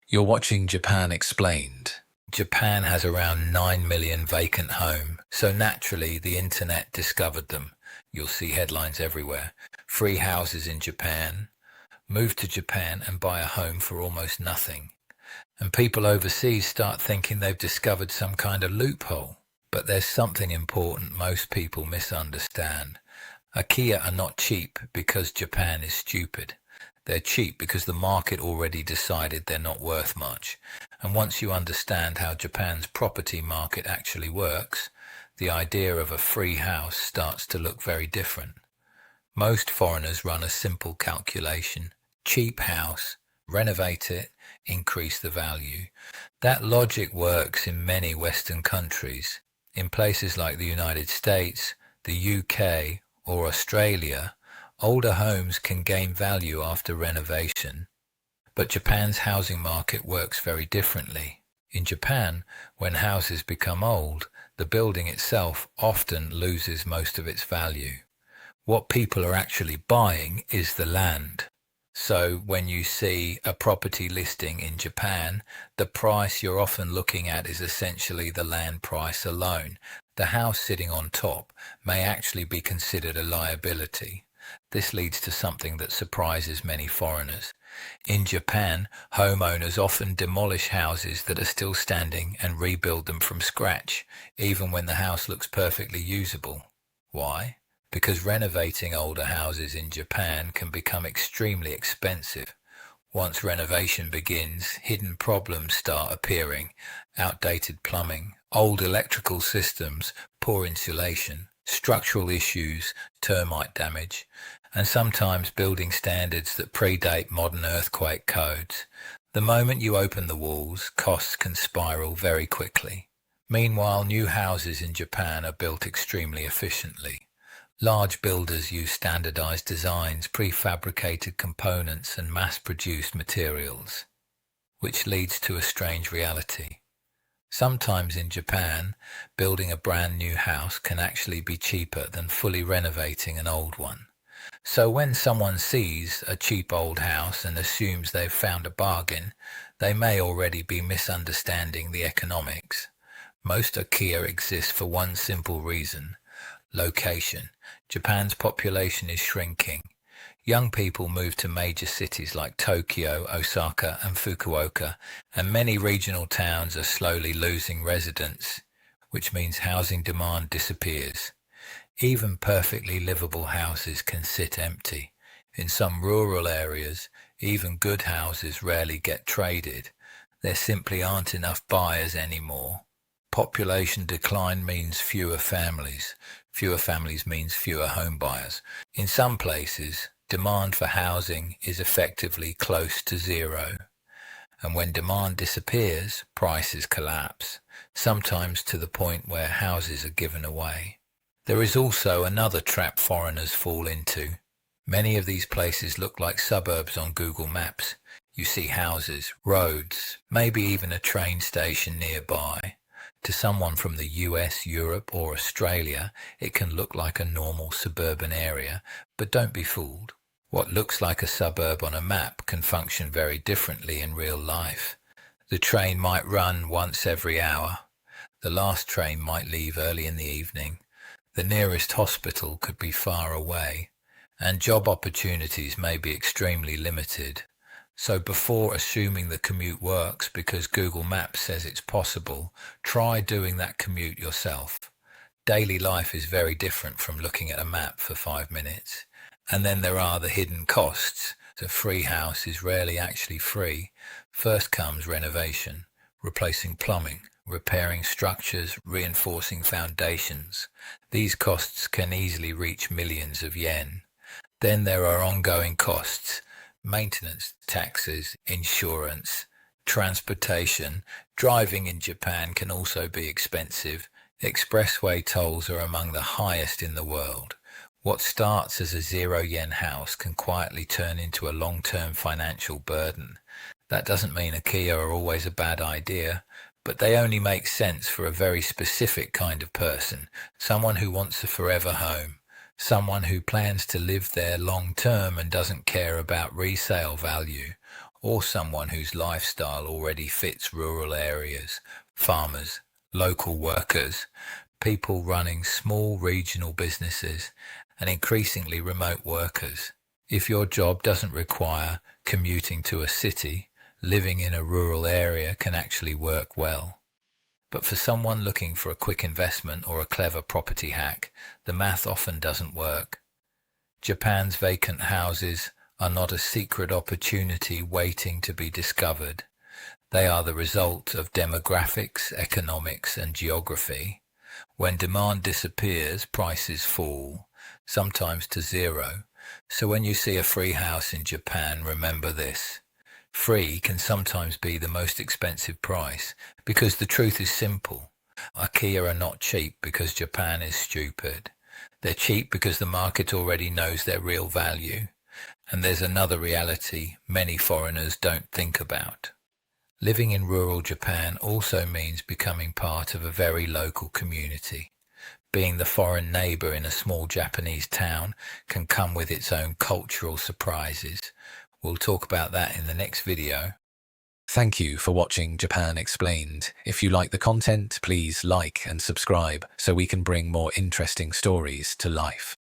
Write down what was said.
You're watching Japan Explained. Japan has around 9 million vacant homes, so naturally the internet discovered them. You'll see headlines everywhere. Free houses in Japan. Move to Japan and buy a home for almost nothing. And people overseas start thinking they've discovered some kind of loophole. But there's something important most people misunderstand. Akiya are not cheap because Japan is stupid. They're cheap because the market already decided they're not worth much. And once you understand how Japan's property market actually works, the idea of a free house starts to look very different. Most foreigners run a simple calculation. Cheap house, renovate it, increase the value. That logic works in many Western countries. In places like the United States, the UK, or Australia, older homes can gain value after renovation. But Japan's housing market works very differently. In Japan, when houses become old, the building itself often loses most of its value. What people are actually buying is the land. So when you see a property listing in Japan, the price you're often looking at is essentially the land price alone. The house sitting on top may actually be considered a liability. This leads to something that surprises many foreigners. In Japan, homeowners often demolish houses that are still standing and rebuild them from scratch, even when the house looks perfectly usable. Why? Because renovating older houses in Japan can become extremely expensive. Once renovation begins, hidden problems start appearing: outdated plumbing, old electrical systems, poor insulation, structural issues, termite damage, and sometimes building standards that predate modern earthquake codes. The moment you open the walls, costs can spiral very quickly. Meanwhile, new houses in Japan are built extremely efficiently. Large builders use standardized designs, prefabricated components, and mass-produced materials, which leads to a strange reality. Sometimes in Japan, building a brand new house can actually be cheaper than fully renovating an old one. So when someone sees a cheap old house and assumes they've found a bargain, they may already be misunderstanding the economics. Most Akiya exist for one simple reason: location. Japan's population is shrinking. Young people move to major cities like Tokyo, Osaka, and Fukuoka, and many regional towns are slowly losing residents, which means housing demand disappears. Even perfectly livable houses can sit empty. In some rural areas, even good houses rarely get traded. There simply aren't enough buyers anymore. Population decline means fewer families. Fewer families means fewer home buyers. In some places, demand for housing is effectively close to zero. And when demand disappears, prices collapse, sometimes to the point where houses are given away. There is also another trap foreigners fall into. Many of these places look like suburbs on Google Maps. You see houses, roads, maybe even a train station nearby. To someone from the US, Europe, or Australia, it can look like a normal suburban area, but don't be fooled. What looks like a suburb on a map can function very differently in real life. The train might run once every hour. The last train might leave early in the evening. The nearest hospital could be far away, and job opportunities may be extremely limited. So before assuming the commute works because Google Maps says it's possible, try doing that commute yourself. Daily life is very different from looking at a map for 5 minutes. And then there are the hidden costs. A free house is rarely actually free. First comes renovation, replacing plumbing, repairing structures, reinforcing foundations. These costs can easily reach millions of yen. Then there are ongoing costs: maintenance, taxes, insurance, transportation. Driving in Japan can also be expensive. Expressway tolls are among the highest in the world. What starts as a 0 yen house can quietly turn into a long-term financial burden. That doesn't mean Akiya are always a bad idea, but they only make sense for a very specific kind of person, someone who wants a forever home. Someone who plans to live there long term and doesn't care about resale value, or someone whose lifestyle already fits rural areas, farmers, local workers, people running small regional businesses, and increasingly remote workers. If your job doesn't require commuting to a city, living in a rural area can actually work well. But for someone looking for a quick investment or a clever property hack, the math often doesn't work. Japan's vacant houses are not a secret opportunity waiting to be discovered. They are the result of demographics, economics, and geography. When demand disappears, prices fall, sometimes to zero. So when you see a free house in Japan, remember this. Free can sometimes be the most expensive price, because the truth is simple. Akiya are not cheap because Japan is stupid. They're cheap because the market already knows their real value. And there's another reality many foreigners don't think about. Living in rural Japan also means becoming part of a very local community. Being the foreign neighbor in a small Japanese town can come with its own cultural surprises. We'll talk about that in the next video. Thank you for watching Japan Explained. If you like the content, please like and subscribe so we can bring more interesting stories to life.